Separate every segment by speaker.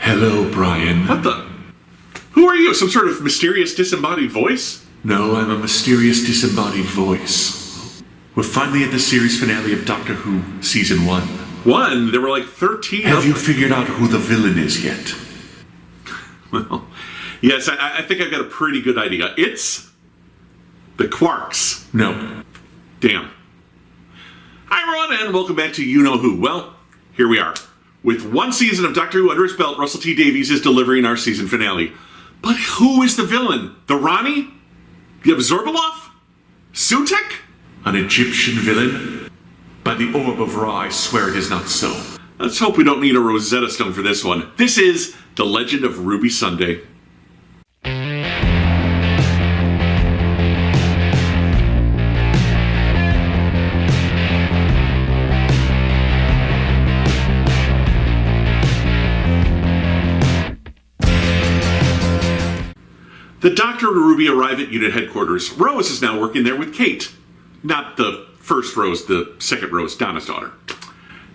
Speaker 1: Hello, Brian.
Speaker 2: What the? Who are you? Some sort of mysterious disembodied voice?
Speaker 1: No, I'm a mysterious disembodied voice. We're finally at the series finale of Doctor Who Season 1.
Speaker 2: One? There were like 13
Speaker 1: Have you figured out who the villain is yet?
Speaker 2: Well, yes, I think I've got a pretty good idea. It's the Quarks.
Speaker 1: No.
Speaker 2: Damn. Hi, everyone, and welcome back to You Know Who. Well, here we are. With one season of Doctor Who under his belt, Russell T Davies is delivering our season finale. But who is the villain? The Rani? The Absorbeloff? Sutek?
Speaker 1: An Egyptian villain? By the orb of Ra, I swear it is not so.
Speaker 2: Let's hope we don't need a Rosetta Stone for this one. This is The Legend of Ruby Sunday. The Doctor and Ruby arrive at unit headquarters. Rose is now working there with Kate. Not the first Rose, the second Rose, Donna's daughter.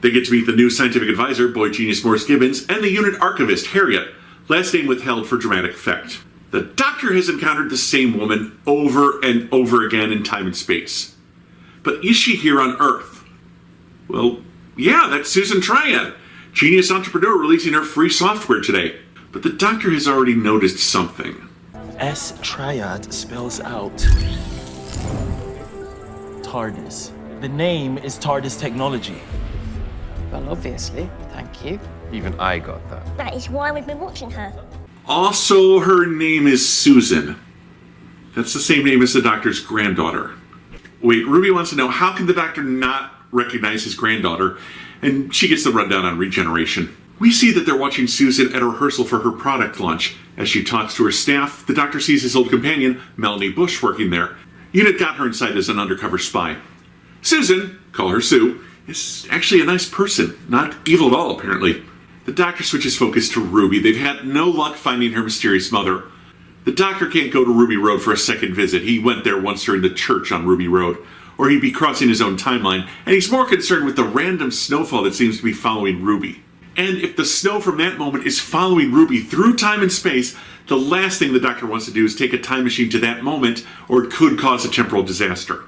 Speaker 2: They get to meet the new scientific advisor, boy genius Morris Gibbons, and the unit archivist, Harriet, last name withheld for dramatic effect. The Doctor has encountered the same woman over and over again in time and space. But is she here on Earth? Well, yeah, that's Susan Triad, genius entrepreneur releasing her free software today. But the Doctor has already noticed something.
Speaker 3: S-Triad spells out TARDIS. The name is TARDIS technology.
Speaker 4: Well, obviously. Thank you.
Speaker 5: Even I got that.
Speaker 6: That is why we've been watching her.
Speaker 2: Also, her name is Susan. That's the same name as the Doctor's granddaughter. Wait, Ruby wants to know, how can the Doctor not recognize his granddaughter? And she gets the rundown on regeneration. We see that they're watching Susan at a rehearsal for her product launch. As she talks to her staff, the Doctor sees his old companion, Melanie Bush, working there. Unit got her inside as an undercover spy. Susan, call her Sue, is actually a nice person. Not evil at all, apparently. The Doctor switches focus to Ruby. They've had no luck finding her mysterious mother. The Doctor can't go to Ruby Road for a second visit. He went there once during the church on Ruby Road, or he'd be crossing his own timeline, and he's more concerned with the random snowfall that seems to be following Ruby. And if the snow from that moment is following Ruby through time and space, the last thing the Doctor wants to do is take a time machine to that moment, or it could cause a temporal disaster.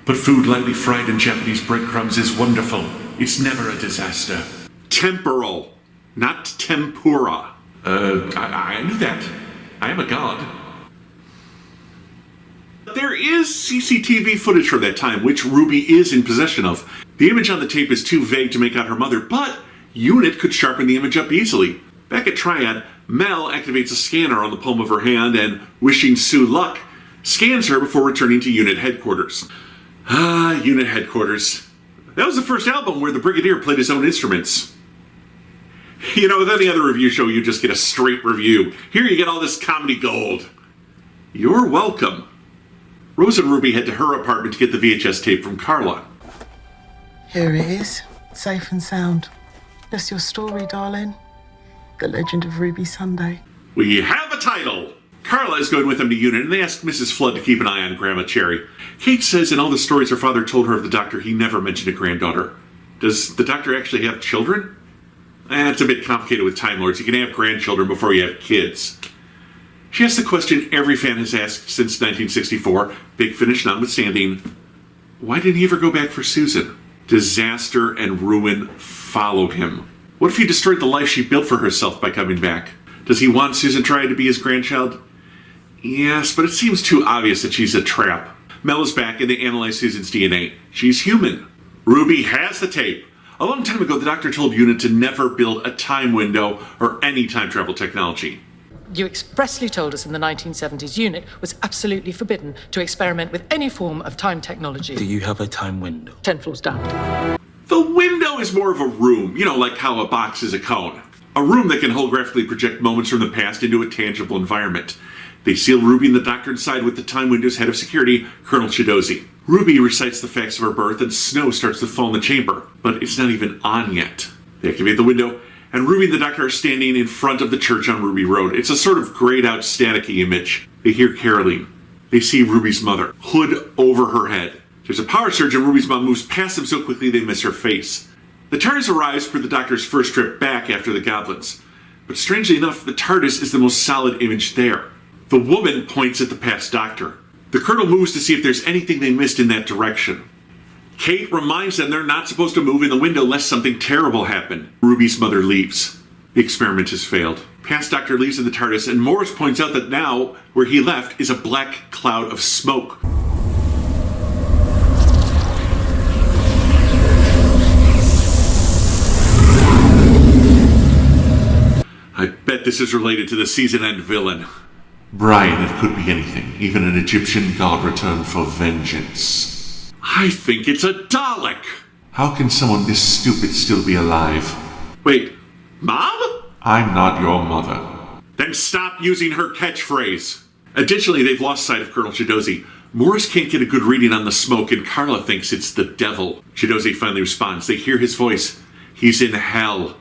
Speaker 1: But food lightly fried in Japanese breadcrumbs is wonderful. It's never a disaster.
Speaker 2: Temporal, not tempura.
Speaker 1: I knew that. I am a god.
Speaker 2: There is CCTV footage from that time, which Ruby is in possession of. The image on the tape is too vague to make out her mother, but Unit could sharpen the image up easily. Back at Triad, Mel activates a scanner on the palm of her hand and, wishing Sue luck, scans her before returning to Unit headquarters. Unit headquarters. That was the first album where the Brigadier played his own instruments. You know, with any other review show, you just get a straight review. Here you get all this comedy gold. You're welcome. Rose and Ruby head to her apartment to get the VHS tape from Carla.
Speaker 7: Here it is, safe and sound. That's your story, darling. The Legend of Ruby Sunday.
Speaker 2: We have a title! Carla is going with them to Unit, and they ask Mrs. Flood to keep an eye on Grandma Cherry. Kate says in all the stories her father told her of the Doctor, he never mentioned a granddaughter. Does the Doctor actually have children? It's a bit complicated with Time Lords. You can have grandchildren before you have kids. She asks the question every fan has asked since 1964, Big Finish notwithstanding. Why didn't he ever go back for Susan? Disaster and ruin followed him. What if he destroyed the life she built for herself by coming back? Does he want Susan Triad to be his grandchild? Yes, but it seems too obvious that she's a trap. Mel is back and they analyze Susan's DNA. She's human. Ruby has the tape. A long time ago, the Doctor told Unit to never build a time window or any time travel technology.
Speaker 4: You expressly told us in the 1970s Unit was absolutely forbidden to experiment with any form of time technology.
Speaker 3: Do you have a time window?
Speaker 4: 10 floors down.
Speaker 2: The window is more of a room, you know, like how a box is a cone. A room that can holographically project moments from the past into a tangible environment. They seal Ruby and the Doctor inside with the Time Window's head of security, Colonel Chidozi. Ruby recites the facts of her birth and snow starts to fall in the chamber, but it's not even on yet. They activate the window, and Ruby and the Doctor are standing in front of the church on Ruby Road. It's a sort of grayed out staticky image. They hear caroling. They see Ruby's mother, hood over her head. There's a power surge and Ruby's mom moves past them so quickly they miss her face. The TARDIS arrives for the Doctor's first trip back after the goblins. But strangely enough, the TARDIS is the most solid image there. The woman points at the past Doctor. The Colonel moves to see if there's anything they missed in that direction. Kate reminds them they're not supposed to move in the window lest something terrible happen. Ruby's mother leaves. The experiment has failed. Past Doctor leaves in the TARDIS, and Morris points out that now, where he left, is a black cloud of smoke. I bet this is related to the season-end villain.
Speaker 1: Brian, it could be anything. Even an Egyptian god returned for vengeance.
Speaker 2: I think it's a Dalek!
Speaker 1: How can someone this stupid still be alive?
Speaker 2: Wait, Mom?
Speaker 1: I'm not your mother.
Speaker 2: Then stop using her catchphrase. Additionally, they've lost sight of Colonel Chidozi. Morris can't get a good reading on the smoke, and Carla thinks it's the devil. Chidozi finally responds. They hear his voice. He's in hell.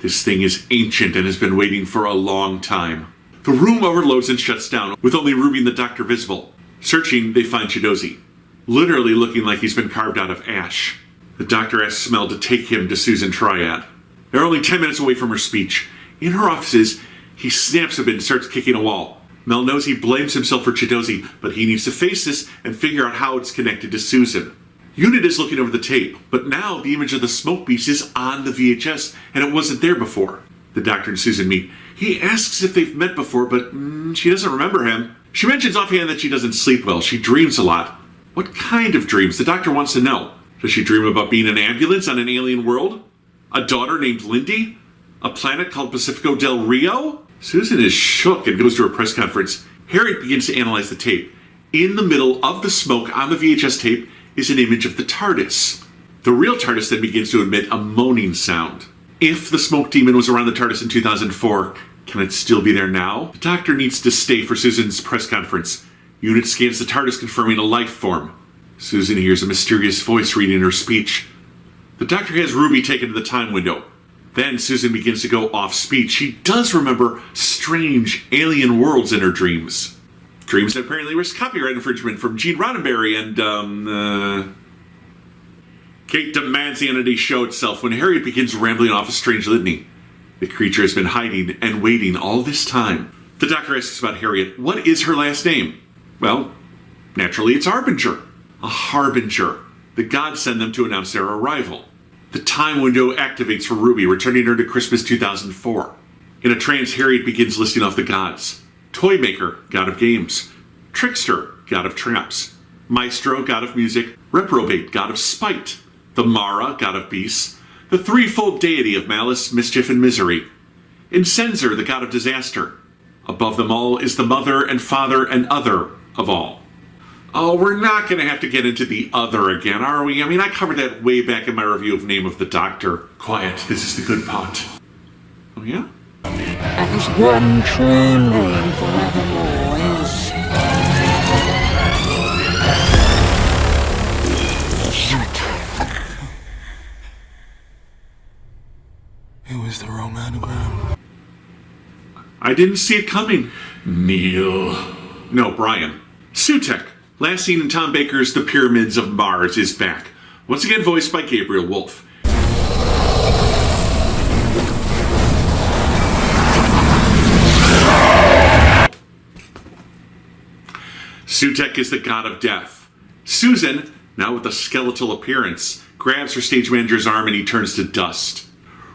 Speaker 2: This thing is ancient and has been waiting for a long time. The room overloads and shuts down, with only Ruby and the Doctor visible. Searching, they find Chidozi, literally looking like he's been carved out of ash. The Doctor asks Mel to take him to Susan Triad. They're only 10 minutes away from her speech. In her offices, he snaps a bit and starts kicking a wall. Mel knows he blames himself for Chidozi, but he needs to face this and figure out how it's connected to Susan. Unit is looking over the tape, but now the image of the smoke beast is on the VHS, and it wasn't there before. The Doctor and Susan meet. He asks if they've met before, but she doesn't remember him. She mentions offhand that she doesn't sleep well. She dreams a lot. What kind of dreams? The Doctor wants to know. Does she dream about being an ambulance on an alien world? A daughter named Lindy? A planet called Pacifico del Rio? Susan is shook and goes to her press conference. Harriet begins to analyze the tape. In the middle of the smoke on the VHS tape is an image of the TARDIS. The real TARDIS then begins to emit a moaning sound. If the smoke demon was around the TARDIS in 2004, can it still be there now? The Doctor needs to stay for Susan's press conference. Unit scans the TARDIS confirming a life form. Susan hears a mysterious voice reading her speech. The Doctor has Ruby taken to the time window. Then Susan begins to go off speech. She does remember strange alien worlds in her dreams. Dreams that apparently risk copyright infringement from Gene Roddenberry and, Kate demands the entity show itself when Harriet begins rambling off a strange litany. The creature has been hiding and waiting all this time. The Doctor asks about Harriet. What is her last name? Well, naturally it's Harbinger. A harbinger. The gods send them to announce their arrival. The time window activates for Ruby, returning her to Christmas 2004. In a trance, Harriet begins listing off the gods. Toymaker, god of games. Trickster, god of traps. Maestro, god of music. Reprobate, god of spite. The Mara, god of beasts. The threefold deity of malice, mischief, and misery. Incenser, the god of disaster. Above them all is the mother and father and other of all. Oh, we're not going to have to get into the other again, are we? I mean, I covered that way back in my review of Name of the Doctor.
Speaker 1: Quiet, this is the good part.
Speaker 2: Oh, yeah?
Speaker 5: And his one true name forevermore is...
Speaker 3: It was the wrong anagram.
Speaker 2: I didn't see it coming.
Speaker 1: Neil.
Speaker 2: No, Brian. Sutek, last seen in Tom Baker's The Pyramids of Mars, is back. Once again voiced by Gabriel Wolfe. Sutek is the god of death. Susan, now with a skeletal appearance, grabs her stage manager's arm and he turns to dust.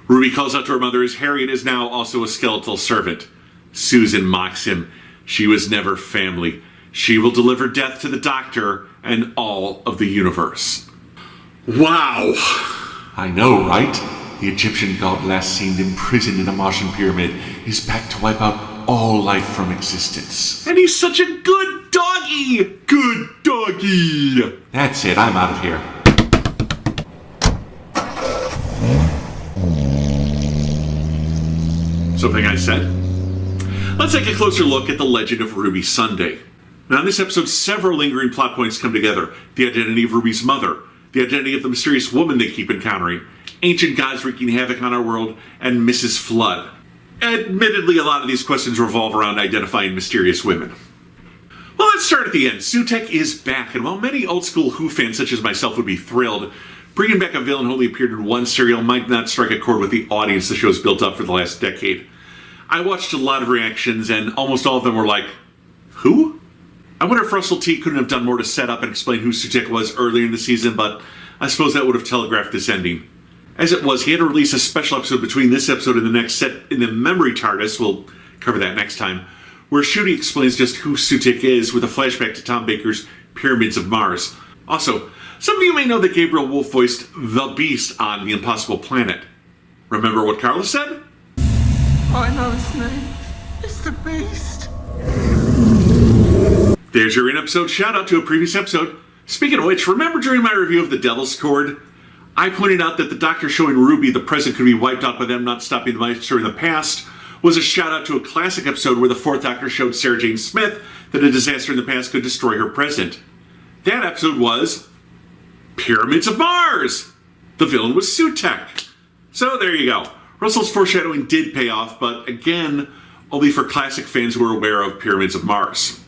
Speaker 2: Ruby calls out to her mother as Harriet is now also a skeletal servant. Susan mocks him. She was never family. She will deliver death to the Doctor and all of the universe. Wow!
Speaker 1: I know, right? The Egyptian god last seen imprisoned in a Martian pyramid is back to wipe out all life from existence.
Speaker 2: And he's such a good doggy! Good doggy!
Speaker 1: That's it, I'm out of here.
Speaker 2: Something I said? Let's take a closer look at the legend of Ruby Sunday. Now in this episode, several lingering plot points come together. The identity of Ruby's mother, the identity of the mysterious woman they keep encountering, ancient gods wreaking havoc on our world, and Mrs. Flood. Admittedly, a lot of these questions revolve around identifying mysterious women. Well, let's start at the end. Sutek is back, and while many old-school Who fans such as myself would be thrilled, bringing back a villain who only appeared in one serial might not strike a chord with the audience the show's built up for the last decade. I watched a lot of reactions, and almost all of them were like, who? I wonder if Russell T couldn't have done more to set up and explain who Sutekh was earlier in the season, but I suppose that would have telegraphed this ending. As it was, he had to release a special episode between this episode and the next, set in the memory TARDIS, we'll cover that next time, where Ncuti explains just who Sutekh is with a flashback to Tom Baker's Pyramids of Mars. Also, some of you may know that Gabriel Wolf voiced the Beast on The Impossible Planet. Remember what Carla said?
Speaker 7: I know his name. It's the Beast.
Speaker 2: There's your in-episode shout-out to a previous episode. Speaking of which, remember during my review of The Devil's Cord, I pointed out that the Doctor showing Ruby the present could be wiped out by them not stopping the Maestro in the past was a shout-out to a classic episode where the Fourth Doctor showed Sarah Jane Smith that a disaster in the past could destroy her present. That episode was Pyramids of Mars! The villain was Sutekh. So there you go. Russell's foreshadowing did pay off, but again, only for classic fans who are aware of Pyramids of Mars.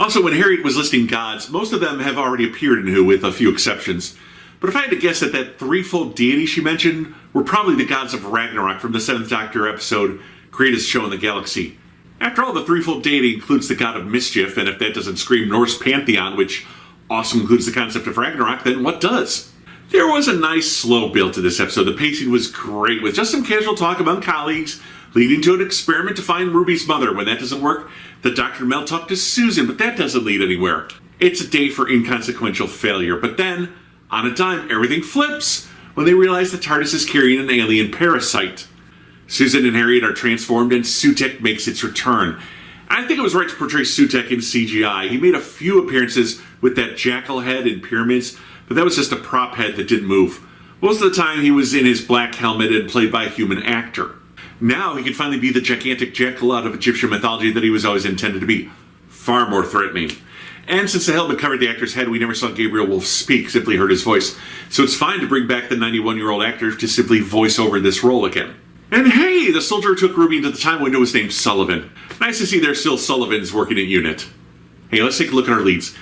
Speaker 2: Also, when Harriet was listing gods, most of them have already appeared in Who, with a few exceptions. But if I had to guess that threefold deity she mentioned were probably the gods of Ragnarok from the 7th Doctor episode, Greatest Show in the Galaxy. After all, the threefold deity includes the god of mischief, and if that doesn't scream Norse pantheon, which also includes the concept of Ragnarok, then what does? There was a nice slow build to this episode. The pacing was great, with just some casual talk among colleagues, leading to an experiment to find Ruby's mother. When that doesn't work, the Doctor and Mel talk to Susan, but that doesn't lead anywhere. It's a day for inconsequential failure, but then, on a dime, everything flips when they realize the TARDIS is carrying an alien parasite. Susan and Harriet are transformed, and Sutekh makes its return. I think it was right to portray Sutekh in CGI. He made a few appearances with that jackal head in Pyramids, but that was just a prop head that didn't move. Most of the time he was in his black helmet and played by a human actor. Now he can finally be the gigantic jackal out of Egyptian mythology that he was always intended to be. Far more threatening. And since the helmet covered the actor's head, we never saw Gabriel Wolf speak, simply heard his voice. So it's fine to bring back the 91-year-old actor to simply voice over this role again. And hey, the soldier who took Ruby into the time window was named Sullivan. Nice to see there's still Sullivans working at UNIT. Hey, let's take a look at our leads.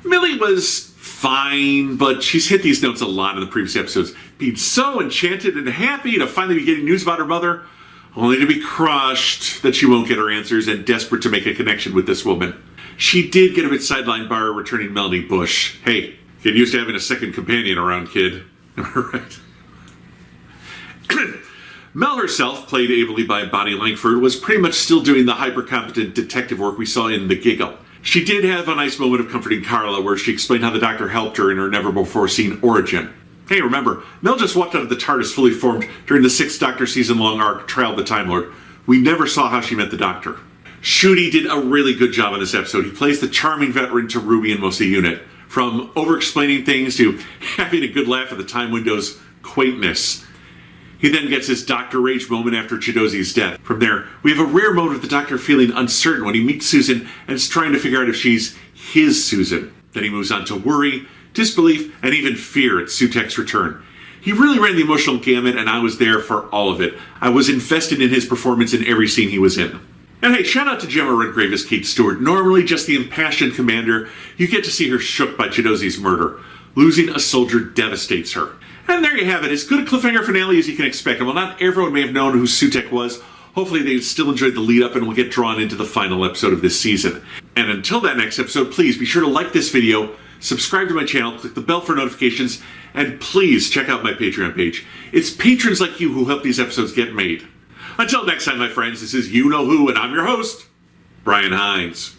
Speaker 2: Millie was fine, but she's hit these notes a lot in the previous episodes, being so enchanted and happy to finally be getting news about her mother, only to be crushed that she won't get her answers and desperate to make a connection with this woman. She did get a bit sidelined by her returning Melanie Bush. Hey, get used to having a second companion around, kid. Right. Mel herself, played ably by Bonnie Langford, was pretty much still doing the hyper-competent detective work we saw in The Giggle. She did have a nice moment of comforting Carla where she explained how the Doctor helped her in her never-before-seen origin. Hey, remember, Mel just walked out of the TARDIS fully formed during the 6th Doctor season-long arc, Trial of the Time Lord. We never saw how she met the Doctor. Ncuti did a really good job on this episode. He plays the charming veteran to Ruby and most of the unit. From over-explaining things to having a good laugh at the time window's quaintness. He then gets his Doctor Rage moment after Chidozi's death. From there, we have a rare moment of the Doctor feeling uncertain when he meets Susan and is trying to figure out if she's his Susan. Then he moves on to worry, disbelief, and even fear at Sutekh's return. He really ran the emotional gamut, and I was there for all of it. I was invested in his performance in every scene he was in. And hey, shout out to Gemma Redgrave as Kate Stewart. Normally just the impassioned commander, you get to see her shook by Chidozi's murder. Losing a soldier devastates her. And there you have it, as good a cliffhanger finale as you can expect. And while not everyone may have known who Sutekh was, hopefully they still enjoyed the lead up and will get drawn into the final episode of this season. And until that next episode, please be sure to like this video, subscribe to my channel, click the bell for notifications, and please check out my Patreon page. It's patrons like you who help these episodes get made. Until next time, my friends, this is You Know Who, and I'm your host, Brian Hines.